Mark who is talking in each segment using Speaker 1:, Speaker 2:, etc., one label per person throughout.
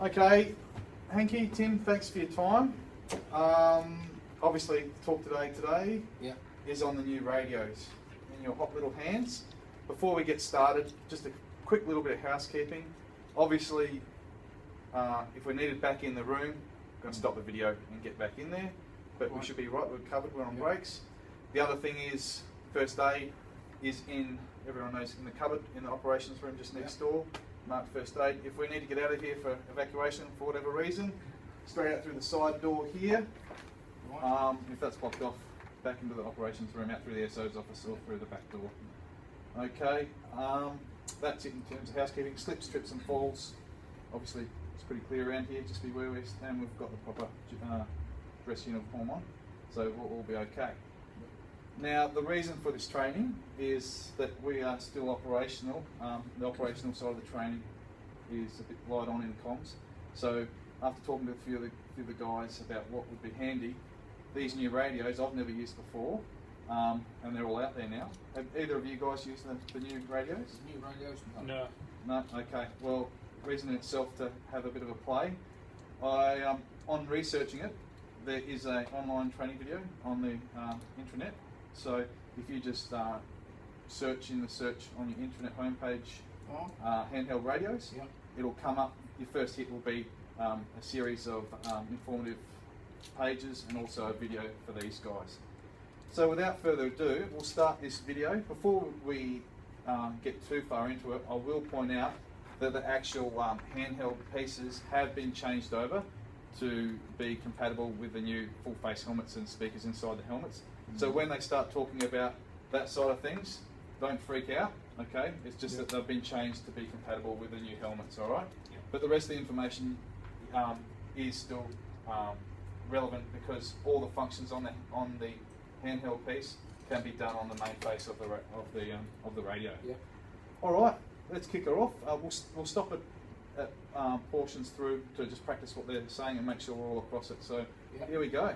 Speaker 1: Okay, Hanky, Tim, thanks for your time. Obviously, the talk today is on the new radios in your hot little hands. Before we get started, just a quick little bit of housekeeping. Obviously, if we're needed back in the room, we're going to stop the video and get back in there. But we should be right, we're covered, we're on breaks. The other thing is, first aid is in, everyone knows, in the cupboard in the operations room just next door. Marked first aid. If we need to get out of here for evacuation for whatever reason, straight out through the side door here. If that's blocked off, back into the operations room, out through the SO's office or through the back door. Okay, that's it in terms of housekeeping. Slips, trips and falls. Obviously it's pretty clear around here, just be where we stand. We've got the proper dress uniform on, so we'll all be okay. Now, the reason for this training is that we are still operational. The operational side of the training is a bit light on in comms. So, after talking to a few of the guys about what would be handy, these new radios I've never used before, and they're all out there now. Have either of you guys used the new radios?
Speaker 2: New radios?
Speaker 1: No. No? Okay. Well, reason in itself to have a bit of a play. On researching it, there is an online training video on the intranet. So if you just search in the search on your internet homepage, handheld radios, it'll come up. Your first hit will be a series of informative pages and also a video for these guys. So without further ado, we'll start this video. Before we get too far into it, I will point out that the actual handheld pieces have been changed over to be compatible with the new full face helmets and speakers inside the helmets. So when they start talking about that side of things, don't freak out, okay? It's just that they've been changed to be compatible with the new helmets, all right? But the rest of the information is still relevant because all the functions on the handheld piece can be done on the main face of the radio. All right, let's kick her off. We'll stop at portions through to just practice what they're saying and make sure we're all across it. So here we go.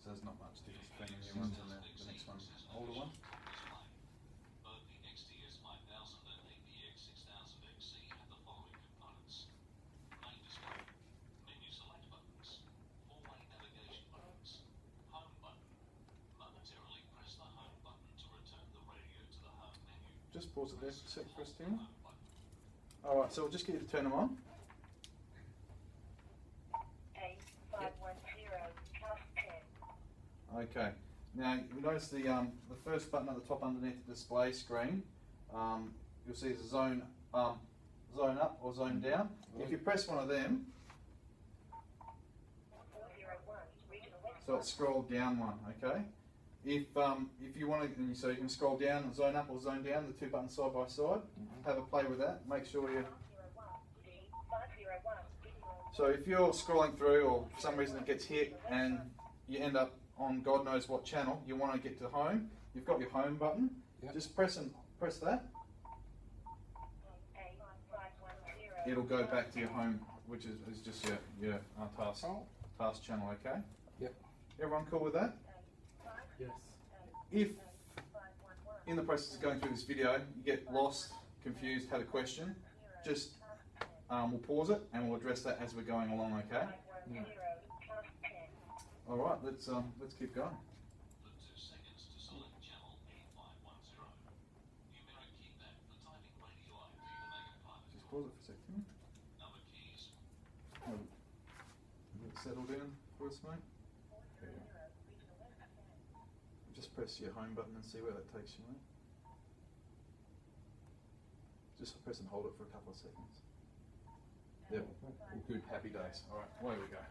Speaker 1: There's not much difference between the new ones and the next one, older one.
Speaker 3: Both the XTS 5000 and APX 6000 XC have the following components: main display, menu select buttons, four-way navigation buttons, home button. Momentarily press the home button to return the radio to the home menu.
Speaker 1: Just pause it there for a sec for us, Tim. Alright, so we'll just get you to turn them on. Okay, now you notice the first button at the top underneath the display screen, you'll see there's a zone up or zone down. If you press one of them, so it's scrolled down one, okay? If you want to, so you can scroll down and zone up or zone down, the two buttons side by side, have a play with that, make sure you... So if you're scrolling through or for some reason it gets hit and you end up on God knows what channel, you want to get to home. You've got your home button.
Speaker 2: Yep.
Speaker 1: Just press that. It'll go back to your home, which is just your task channel. Okay.
Speaker 2: Yep.
Speaker 1: Everyone cool with that?
Speaker 4: Yes.
Speaker 1: If in the process of going through this video you get lost, confused, had a question, just we'll pause it and we'll address that as we're going along. Okay.
Speaker 2: Yeah.
Speaker 1: All right. Let's keep going.
Speaker 3: For 2 seconds to select channel 8510. Numeric keypad for typing radio ID to make a private
Speaker 1: Just
Speaker 3: call.
Speaker 1: pause it for a second.
Speaker 3: Number keys.
Speaker 1: Get settled in for us, mate. Just press your home button and see where that takes you, mate. Just press and hold it for a couple of seconds. Yep, all good, happy days. All right, away we go.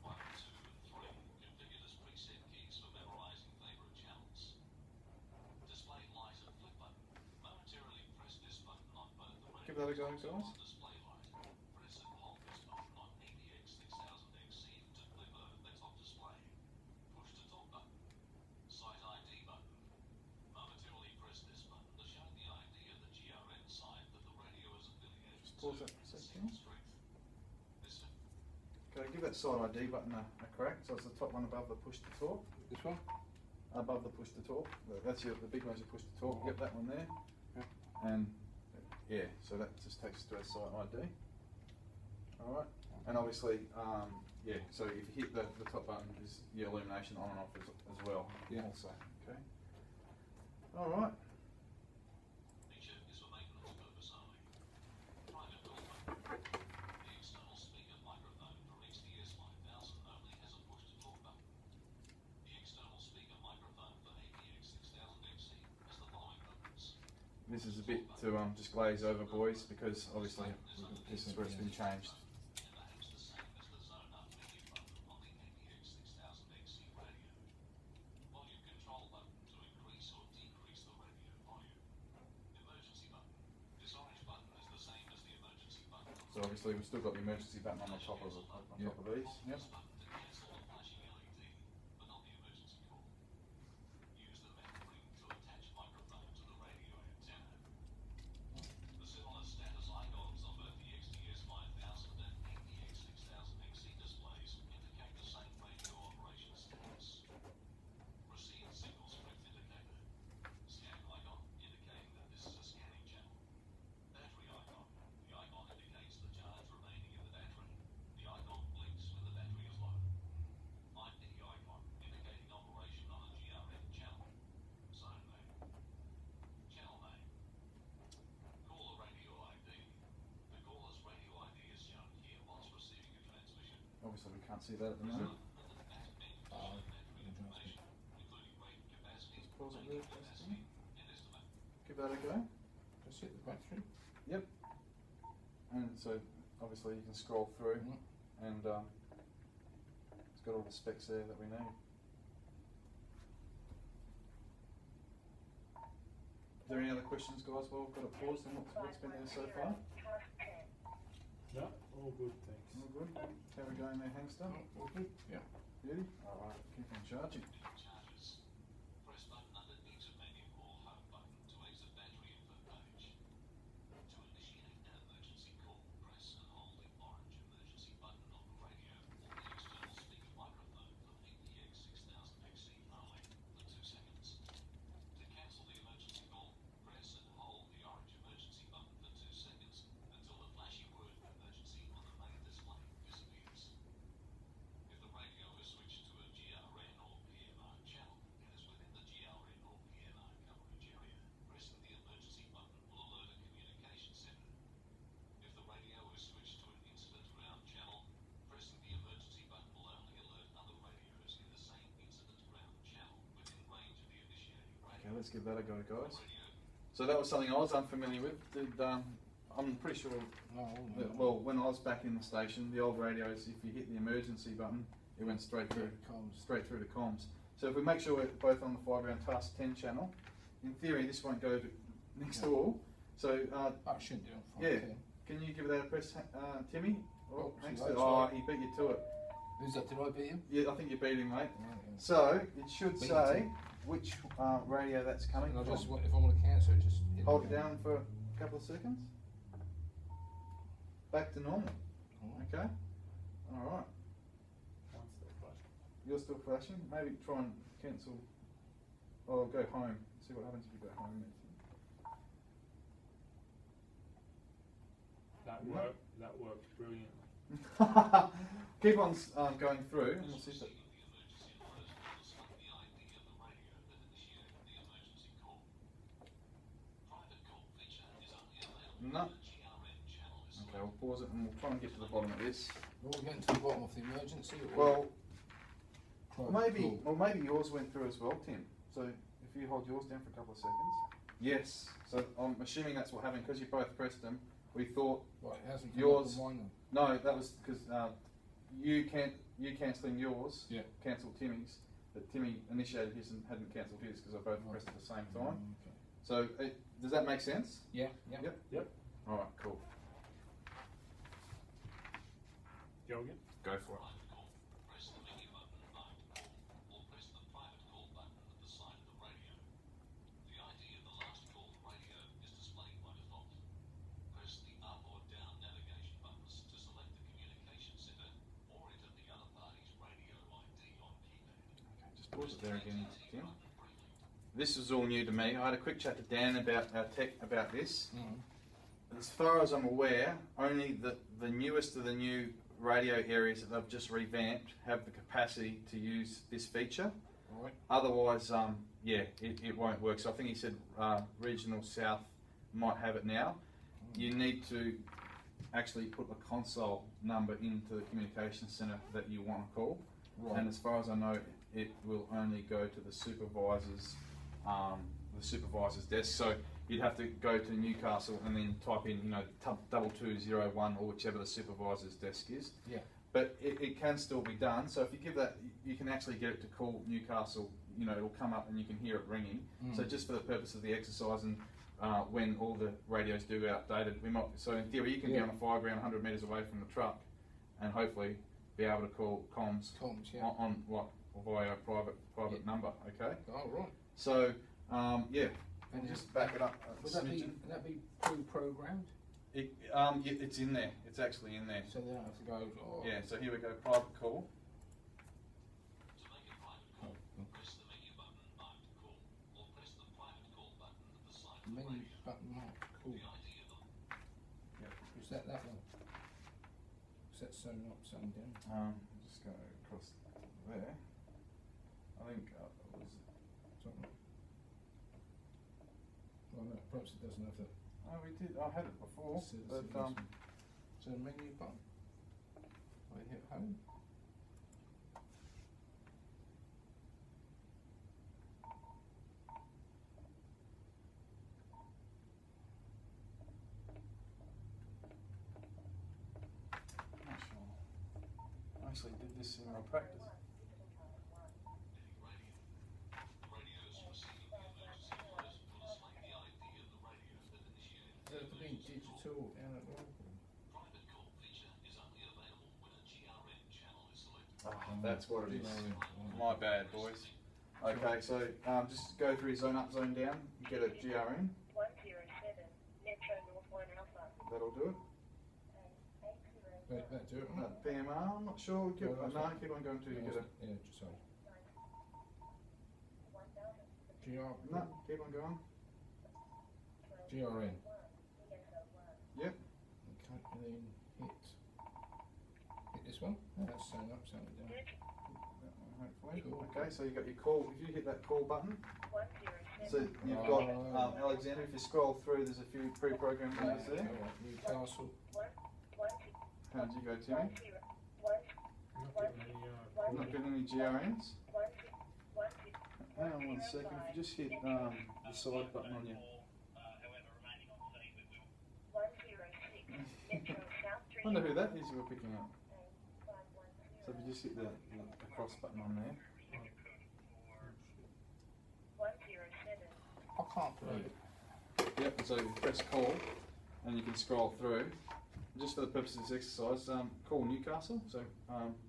Speaker 3: 1, 2, and 3. Configured as preset keys for memorizing favorite channels. Display light and flip button. Momentarily press this button on both the radio
Speaker 1: Give that a go,
Speaker 3: buttons
Speaker 1: guys.
Speaker 3: on display light. Press and hold this button on APX 6000XC to deliver the top display. Push to talk button. Site ID button. Momentarily press this button to show the ID of the GRN site that the radio is affiliated
Speaker 1: Just pause
Speaker 3: to.
Speaker 1: that for a second.
Speaker 3: Signal strength. Listen.
Speaker 1: Okay, give that side ID button a crack. So it's the top one above the push to talk.
Speaker 2: This one?
Speaker 1: Above the push to talk. That's the big one's your push to talk. Yep, that one there.
Speaker 2: Yep.
Speaker 1: And yeah, so that just takes us to our site ID. All right. And obviously, yeah. So if you hit the top button, is your illumination on and off as well.
Speaker 2: Yeah.
Speaker 1: Also. Okay. All right.
Speaker 3: Feature is for maintenance purpose only. Private call button. The external speaker microphone from XDS 5000 only has a push-to-talk button. The external speaker microphone for APX 6000XC has the following buttons.
Speaker 1: This is a bit to just glaze over, boys, because obviously this is where it's been changed.
Speaker 3: And perhaps the same as the zone up menu button on the APX 6000XC radio. Volume control button to increase or decrease the radio volume. Emergency button. This orange button is the same as the emergency button on
Speaker 1: So obviously we've still got the emergency button on top of these. Yep.
Speaker 3: This button to cancel the flashing LED, but not the emergency call. Use the metal ring to attach microphone to the radio antenna. The similar status icons on both the XDS 5000 and APX 6000XC displays indicate the same radio operation status. Receive signal strength indicator. Scan icon indicating that this is a scanning channel. Battery icon. The icon indicates the charge remaining in the battery. The icon blinks when the battery is low. ID icon indicating operation on a GRN channel. Zone name. Channel name. Caller radio ID. The caller's radio ID is shown here whilst receiving a transmission.
Speaker 1: Obviously we can't see that at the moment. Just pause it there for a second. Give that a go.
Speaker 2: Just hit the battery.
Speaker 1: Yep. And so obviously you can scroll through
Speaker 2: Mhm.
Speaker 1: and it's got all the specs there that we need. Is there any other questions, guys, while we've got a pause on what's been there so far?
Speaker 4: Yeah, all good, thanks.
Speaker 1: All good? How are we going there, Hangster?
Speaker 2: All good? Yeah.
Speaker 1: Beauty? Alright, keep on charging.
Speaker 3: Charges. Press button under exit menu or home button to exit battery info page. To initiate an emergency call, press and hold the orange emergency button on the radio or the external speaker microphone from APX 6000XC only for 2 seconds. To cancel the emergency call, press and hold the orange emergency button for 2 seconds until the flashy word emergency on the main display disappears. If the radio is switched to a GRN or PMR channel and is within the GRN or PMR coverage area, pressing the emergency button will alert a communication center. If the radio is switched to an incident ground channel, pressing the emergency button will only alert other radios in the same incident ground channel within range of the initiating radio.
Speaker 1: Okay, let's give that a go, guys.
Speaker 3: Radio.
Speaker 1: So that was something I was unfamiliar with. I'm pretty sure
Speaker 2: No,
Speaker 1: that, well, when I was back in the station, the old radios, if you hit the emergency button, it went straight through to comms. So if we make sure we're both on the 5-round task 10 channel, in theory this won't go to next door. So
Speaker 2: Oh, it should do.
Speaker 1: yeah, can you give that a press, Timmy?
Speaker 2: Oh,
Speaker 1: Thanks.
Speaker 2: see, that's
Speaker 1: Oh,
Speaker 2: right.
Speaker 1: he beat you to it.
Speaker 2: Who's that? Did I beat him?
Speaker 1: Yeah, I think you beat him, mate.
Speaker 2: Yeah, yeah.
Speaker 1: So it should
Speaker 2: Beat
Speaker 1: say
Speaker 2: him.
Speaker 1: which radio that's coming
Speaker 2: And I
Speaker 1: from.
Speaker 2: just, if I want to cancel it, just hit
Speaker 1: Hold it down for a couple of seconds. Back to normal.
Speaker 2: Alright.
Speaker 1: Okay. All right.
Speaker 4: Once they flash.
Speaker 1: You're still flashing. Maybe try and cancel. Or go home. See what happens if you go home.
Speaker 4: That worked brilliantly.
Speaker 1: Keep on going through, and we'll see if it. No. Okay, we'll pause it and we'll try and get to the bottom of this.
Speaker 2: Well, we're getting to the bottom of the emergency.
Speaker 1: Well,
Speaker 2: Private call.
Speaker 1: maybe yours went through as well, Tim. So if you hold yours down for a couple of seconds. Yes. So I'm assuming that's what happened because you both pressed them. We thought
Speaker 2: Right, it hasn't come
Speaker 1: yours.
Speaker 2: up on mine then.
Speaker 1: No, that was because you cancelling yours.
Speaker 2: Yeah.
Speaker 1: Cancelled Timmy's, but Timmy initiated his and hadn't cancelled his because I both
Speaker 2: Right.
Speaker 1: pressed at the same time.
Speaker 2: Okay.
Speaker 1: So does that make sense?
Speaker 2: Yeah, yeah.
Speaker 1: Yep.
Speaker 4: Yep.
Speaker 1: All right. Cool.
Speaker 4: Go again.
Speaker 1: Go for it.
Speaker 3: Press the menu button Private Call, or press the Private Call button at the side of the radio. The ID of the last call radio is displayed by default. Press the up or down navigation buttons to select the communication center, or enter the other party's radio ID on keypad.
Speaker 1: Okay, just pause it there again, Tim. This is all new to me. I had a quick chat to Dan about our tech about this.
Speaker 2: Mm.
Speaker 1: As far as I'm aware, only the newest of the new radio areas that they've just revamped have the capacity to use this feature.
Speaker 2: Right.
Speaker 1: Otherwise, it won't work. So I think he said Regional South might have it now. You need to actually put a console number into the communication centre that you want to call.
Speaker 2: Right.
Speaker 1: And as far as I know, it will only go to the supervisor's desk. So you'd have to go to Newcastle and then type in, 2201 or whichever the supervisor's desk is.
Speaker 2: Yeah.
Speaker 1: But it can still be done. So if you give that, you can actually get it to call Newcastle. It'll come up and you can hear it ringing.
Speaker 2: Mm.
Speaker 1: So just for the purpose of the exercise and when all the radios do get updated, we might. So in theory, you can be
Speaker 2: Yeah.
Speaker 1: on a fire ground 100 metres away from the truck, and hopefully be able to call comms
Speaker 2: Comms, yeah.
Speaker 1: on via a private
Speaker 2: Yeah.
Speaker 1: number. Okay.
Speaker 2: Oh, right.
Speaker 1: So yeah,
Speaker 2: And
Speaker 1: and just back it up.
Speaker 2: Would that be pre-programmed?
Speaker 1: It's in there. It's actually in there.
Speaker 2: So they don't have to go. Oh,
Speaker 1: Yeah. So here we go. Private call.
Speaker 3: To make a private call, press the menu button Private Call, or press the Private Call button at the side of the
Speaker 2: Menu
Speaker 3: radio.
Speaker 2: button, right. Cool.
Speaker 3: The ID of the
Speaker 2: Is that one? Is that sewn up, sewn down?
Speaker 1: Just go across there. I think it was.
Speaker 2: Something. Well, no, perhaps it doesn't have the.
Speaker 1: Oh, we did. I had it before, but
Speaker 2: So menu button. I hit home.
Speaker 1: not sure. I actually did this in my practice.
Speaker 3: radios receiving the emergency orders will display the ID of the radio that initiated
Speaker 2: Does it have to be digital analog?
Speaker 3: Private call feature is only available when a GRN channel is selected.
Speaker 1: That's what it is.
Speaker 2: GRN.
Speaker 1: My bad, boys. Okay, so just go through zone up, zone down. Get a GRN.
Speaker 5: 107, Metro North 1 Alpha.
Speaker 1: That'll do it.
Speaker 2: That do it, right?
Speaker 1: PMR. I'm not sure. Keep,
Speaker 2: Well, that's
Speaker 1: no,
Speaker 2: fine.
Speaker 1: keep on going till you get a.
Speaker 2: Yeah, just sorry. GR.
Speaker 1: No, keep on going.
Speaker 2: GRN.
Speaker 1: Yep.
Speaker 2: Okay, and then hit this one. Oh, that's sewn up, sewn down.
Speaker 1: That one, hopefully.
Speaker 2: Cool.
Speaker 1: Okay, so you got your call. If you hit that call button,
Speaker 5: 107.
Speaker 1: so you've got Alexander. If you scroll through, there's a few pre-programmed numbers there.
Speaker 2: Alright, Newcastle.
Speaker 1: How'd you go, Timmy? Not getting any GRNs. Hang on 1 second. If you just hit the side button on your. I wonder who that is you were picking up. So if you just hit the cross button on there.
Speaker 2: I can't believe it.
Speaker 1: Yep, so you press call and you can scroll through. Just for the purpose of this exercise, call Newcastle. So,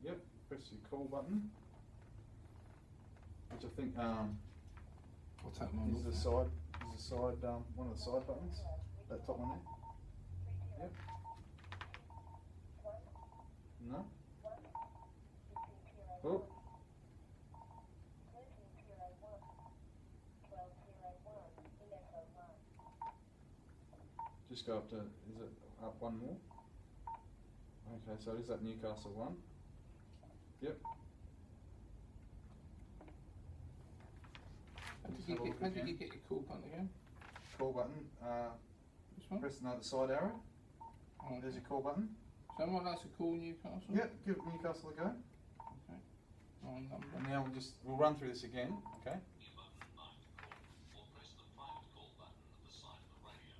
Speaker 1: yep. press your call button, which I think
Speaker 2: I'll take mine
Speaker 1: is
Speaker 2: off.
Speaker 1: the side, one of the side buttons. That top one there. Yep. No. Oh. Just go up to, is it up one more? Okay, so is that Newcastle one? Yep.
Speaker 2: How did you get your call button again?
Speaker 1: Call button,
Speaker 2: This one?
Speaker 1: press the side arrow.
Speaker 2: Oh,
Speaker 1: There's your call button.
Speaker 2: Someone likes to call Newcastle?
Speaker 1: Yep, give Newcastle a go.
Speaker 2: Okay. Phone number.
Speaker 1: And now we'll run through this again, okay?
Speaker 3: Your button marked call, or press the private call button at the side of the radio.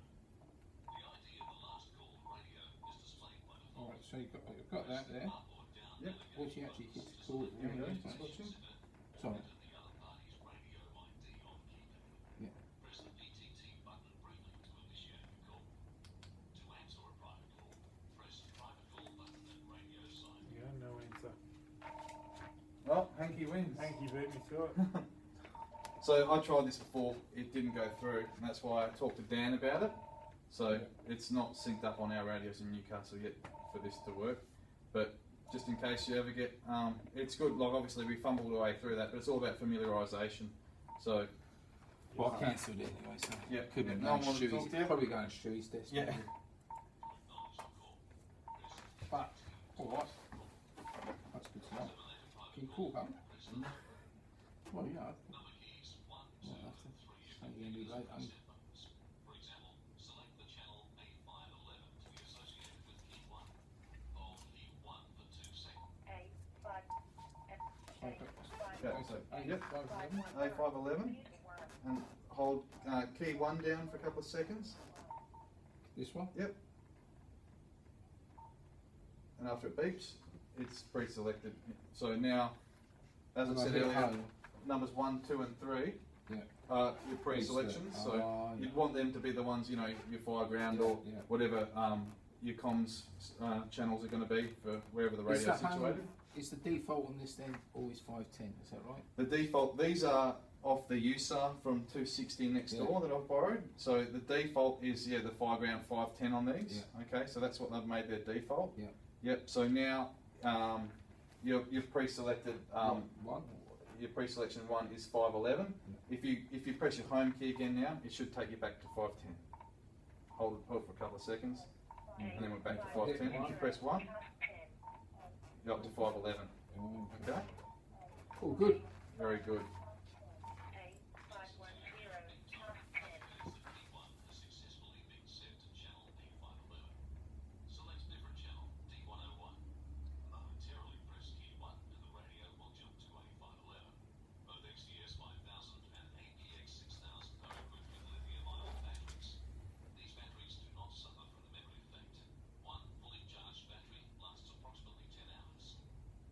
Speaker 3: The ID of the last call radio is displayed by default.
Speaker 2: Alright, so you've got that there.
Speaker 3: Up or down
Speaker 1: Yep.
Speaker 2: What you actually hit to call it?
Speaker 1: Here we go.
Speaker 2: Yeah,
Speaker 1: Switching.
Speaker 2: Sorry.
Speaker 3: the other party's radio ID on keypad.
Speaker 2: Yeah.
Speaker 3: Press the PTT button briefly to initiate the call. To answer a private call, press private call button at radio sign.
Speaker 4: Yeah, no answer.
Speaker 1: Well, Hanky wins.
Speaker 4: Hanky beat me to it.
Speaker 1: So I tried this before, it didn't go through, and that's why I talked to Dan about it. So it's not synced up on our radios in Newcastle yet for this to work. But just in case you ever get, it's good, like obviously we fumbled our way through that, but it's all about familiarisation. So,
Speaker 2: Well, I cancelled it anyway, so
Speaker 1: Yeah,
Speaker 2: could
Speaker 1: yeah,
Speaker 2: have
Speaker 1: no one
Speaker 2: gone
Speaker 1: wanted to
Speaker 2: Stewie's,
Speaker 1: talk to you?
Speaker 2: probably going to Stewie's desk.
Speaker 1: Yeah.
Speaker 2: maybe. But, alright. That's good to know. Can you call home? Well, yeah. Well, that's it. Ain't gonna be late, ain't it?
Speaker 3: For example, select the channel A511 to be associated with key 1. Hold key 1 for 2 seconds.
Speaker 1: okay, so, yep,
Speaker 2: A511.
Speaker 1: A511, and hold key 1 down for a couple of seconds.
Speaker 2: This one?
Speaker 1: Yep. And after it beeps, it's pre-selected. So now, as I
Speaker 2: And I
Speaker 1: said
Speaker 2: hit
Speaker 1: earlier,
Speaker 2: home.
Speaker 1: numbers 1, 2 and 3
Speaker 2: Yeah.
Speaker 1: are your pre-selections. So
Speaker 2: yeah.
Speaker 1: you'd want them to be the ones, you know, your fireground or
Speaker 2: Yeah.
Speaker 1: whatever your comms channels are going to be for wherever the radio is situated.
Speaker 2: Is the default on this then always 510? Is that right?
Speaker 1: The default, these are off the USAR from 260 next
Speaker 2: Yeah.
Speaker 1: door that I've borrowed. So the default is, the fireground 510 on these. Okay, so that's what they've made their default.
Speaker 2: Yeah.
Speaker 1: Yep, so now you've pre-selected,
Speaker 2: One?
Speaker 1: your pre-selection one is 511. If you press your home key again now, it should take you back to 510. Hold it for a couple of seconds, and then we're back to 510. If you press 1, you're up to 511. Okay?
Speaker 2: Oh, good.
Speaker 1: Very good.
Speaker 3: D1 has successfully been set to channel D511. Select different channel D101. Momentarily press key 1 and the radio will jump to A511. Both XDS 5000 and APX 6000 are equipped with lithium-ion batteries. These batteries do not suffer from the memory effect. One fully charged battery lasts approximately 10 hours.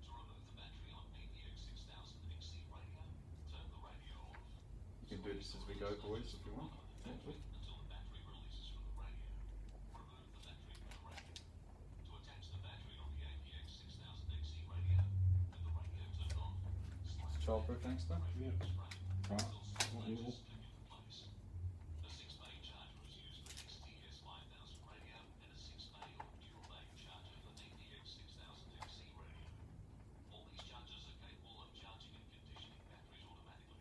Speaker 3: To remove the battery on APX 6000 XC radio, turn the radio off.
Speaker 1: You can do this as we go, boys, if you want.
Speaker 3: Until the battery releases from the radio. Remove the battery from the radio. To attach the battery on the APX 6000 XC radio, with the radio turned off, slide
Speaker 1: Childproof gangster.
Speaker 2: Yeah. Right.
Speaker 3: until six
Speaker 2: What you
Speaker 3: latches
Speaker 2: want?
Speaker 3: click into place. A 6-bay charger is used for XTS 5000 radio and a 6-bay or dual-bay charger for APX 6000 XC radio. All these chargers are capable of charging and conditioning batteries automatically.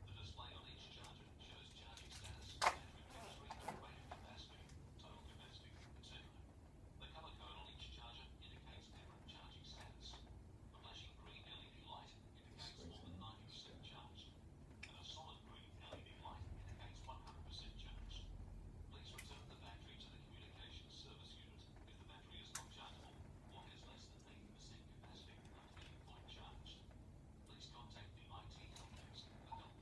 Speaker 3: The display on each charger shows charging status, battery chemistry, rated capacity, total capacity, etc. The color code on each charger indicates different charging status. The flashing green LED light indicates more than 90% charged, and a solid green LED light indicates 100% charged. Please return the battery to the communications service unit if the battery is not chargeable or has less than 80% capacity after being fully charged. Please contact the IT help desk for help.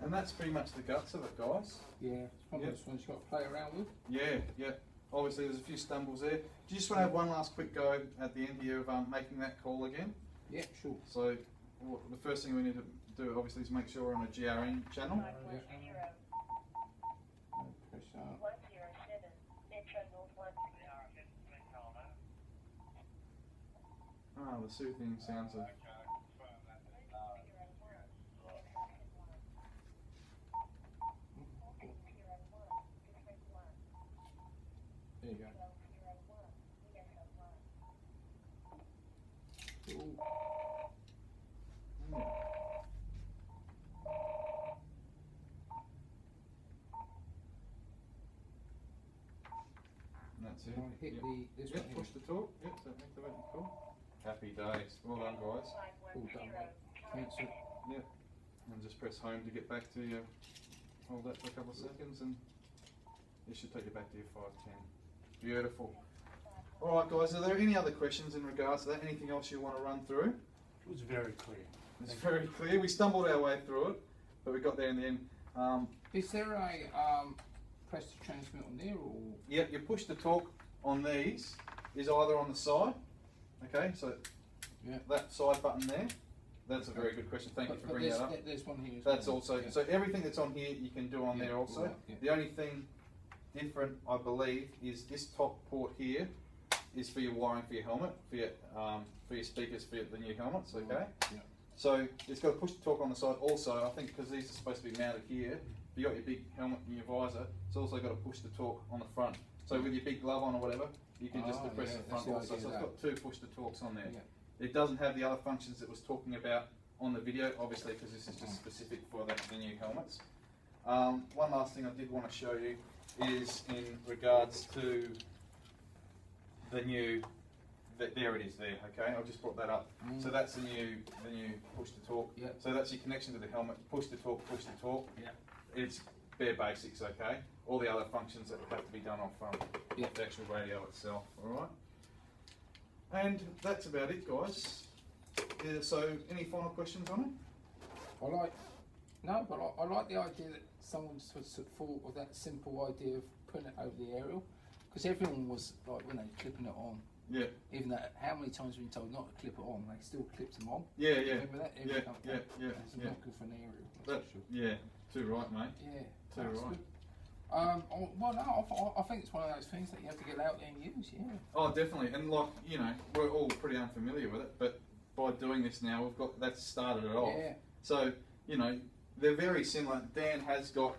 Speaker 1: And that's pretty much the guts of it, guys.
Speaker 2: Yeah, it's one of
Speaker 1: Yep.
Speaker 2: those ones you've got to play around with.
Speaker 1: Yeah. Obviously, there's a few stumbles there. Do you just want to have one last quick go at the end here of making that call again?
Speaker 2: Yeah, sure.
Speaker 1: So, the first thing we need to do, obviously, is make sure we're on a GRN channel.
Speaker 2: Press up.
Speaker 1: Oh, the soothing sounds of.
Speaker 2: There you go. Cool.
Speaker 1: And that's it.
Speaker 2: Can I hit
Speaker 1: Yep.
Speaker 2: the this
Speaker 1: Yep,
Speaker 2: one
Speaker 1: push
Speaker 2: here?
Speaker 1: the talk. Yep, so activate the call. Happy days. Well done, guys.
Speaker 2: All done, mate. Cancel.
Speaker 1: Yep. And just press home to get back to your. Hold that for a couple of seconds, and it should take you back to your 510. Beautiful. All right, guys. Are there any other questions in regards to that? Anything else you want to run through?
Speaker 4: It was very clear.
Speaker 1: It's very clear. We stumbled our way through it, but we got there in the end.
Speaker 2: Is there a press to transmit on there or?
Speaker 1: Yep, you push the talk on these is either on the side. Okay, so
Speaker 2: Yeah.
Speaker 1: that side button there. That's a very good question. Thank you for bringing that up.
Speaker 2: There's one here as
Speaker 1: That's
Speaker 2: well.
Speaker 1: also
Speaker 2: Yeah.
Speaker 1: so everything that's on here you can do on
Speaker 2: Yeah,
Speaker 1: there also.
Speaker 2: right, yeah.
Speaker 1: The only thing different, I believe, is this top port here is for your wiring for your helmet, for your speakers for the new helmets. Okay.
Speaker 2: Yeah.
Speaker 1: So it's got a push to talk on the side also. I think because these are supposed to be mounted here. If you got your big helmet and your visor, it's also got a push to talk on the front. So with your big glove on or whatever, you can just
Speaker 2: Ah,
Speaker 1: depress
Speaker 2: yeah,
Speaker 1: the
Speaker 2: that's
Speaker 1: front
Speaker 2: the
Speaker 1: also. So
Speaker 2: idea
Speaker 1: it's
Speaker 2: of
Speaker 1: got two push to talks on there.
Speaker 2: Yeah.
Speaker 1: It doesn't have the other functions that was talking about on the video, obviously, because this is just specific for the new helmets. One last thing I did want to show you is in regards to the new. There it is. There, okay. I just brought that up. So that's the new push to talk.
Speaker 2: Yeah.
Speaker 1: So that's your connection to the helmet. Push to talk. Push to talk.
Speaker 2: Yeah.
Speaker 1: It's bare basics, okay. All the other functions that have to be done off
Speaker 2: Yeah.
Speaker 1: the actual radio itself. All right. And that's about it, guys. Yeah, so, any final questions on it?
Speaker 2: I like the idea that someone's thought of that simple idea of putting it over the aerial, because everyone was like, when they clipping it on.
Speaker 1: Yeah.
Speaker 2: Even that, how many times we've been told not to clip it on, they still clipped them on.
Speaker 1: Yeah, yeah.
Speaker 2: Remember that?
Speaker 1: Yeah, yeah, yeah,
Speaker 2: It's
Speaker 1: yeah.
Speaker 2: not good for an aerial. That's
Speaker 1: That,
Speaker 2: for sure.
Speaker 1: yeah. Too right, mate.
Speaker 2: Yeah.
Speaker 1: Too
Speaker 2: that's
Speaker 1: right.
Speaker 2: good. Well, no, I think it's one of those things that you have to get out there and use. Yeah.
Speaker 1: Oh, definitely. And like, you know, we're all pretty unfamiliar with it, but by doing this now, we've got that's started it off.
Speaker 2: Yeah.
Speaker 1: So, you know, they're very similar. Dan has got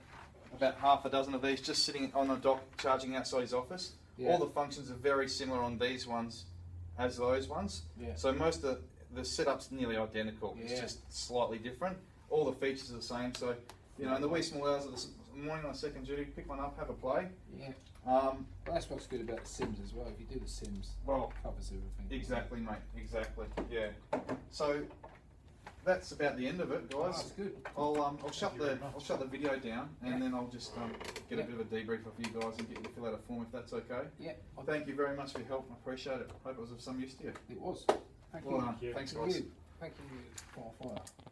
Speaker 1: about half a dozen of these just sitting on a dock charging outside his office.
Speaker 2: Yeah.
Speaker 1: All the functions are very similar on these ones as those ones.
Speaker 2: Yeah.
Speaker 1: So most of the setup's nearly identical. It's
Speaker 2: Yeah.
Speaker 1: just slightly different. All the features are the same. So, you know, in the wee small hours of the morning on second duty, pick one up, have a play.
Speaker 2: Yeah.
Speaker 1: Well,
Speaker 2: But that's what's good about the Sims as well. If you do the Sims,
Speaker 1: Well,
Speaker 2: it covers everything.
Speaker 1: exactly, mate. Exactly. Yeah. So that's about the end of it,
Speaker 2: Oh,
Speaker 1: guys.
Speaker 2: that's good.
Speaker 1: I'll shut
Speaker 4: you very
Speaker 1: the
Speaker 4: much.
Speaker 1: I'll shut the video down, and
Speaker 2: Yeah.
Speaker 1: then I'll just get
Speaker 2: Yeah.
Speaker 1: a bit of a debrief of you guys and get you to fill out a form if that's okay.
Speaker 2: Yeah.
Speaker 1: Thank you very much for your help. I appreciate it. Hope it was of some use to you.
Speaker 2: It was. Thank
Speaker 1: Well
Speaker 2: you.
Speaker 1: done.
Speaker 4: you.
Speaker 1: Thanks,
Speaker 2: Thank
Speaker 1: guys.
Speaker 2: you. Thank you for fire.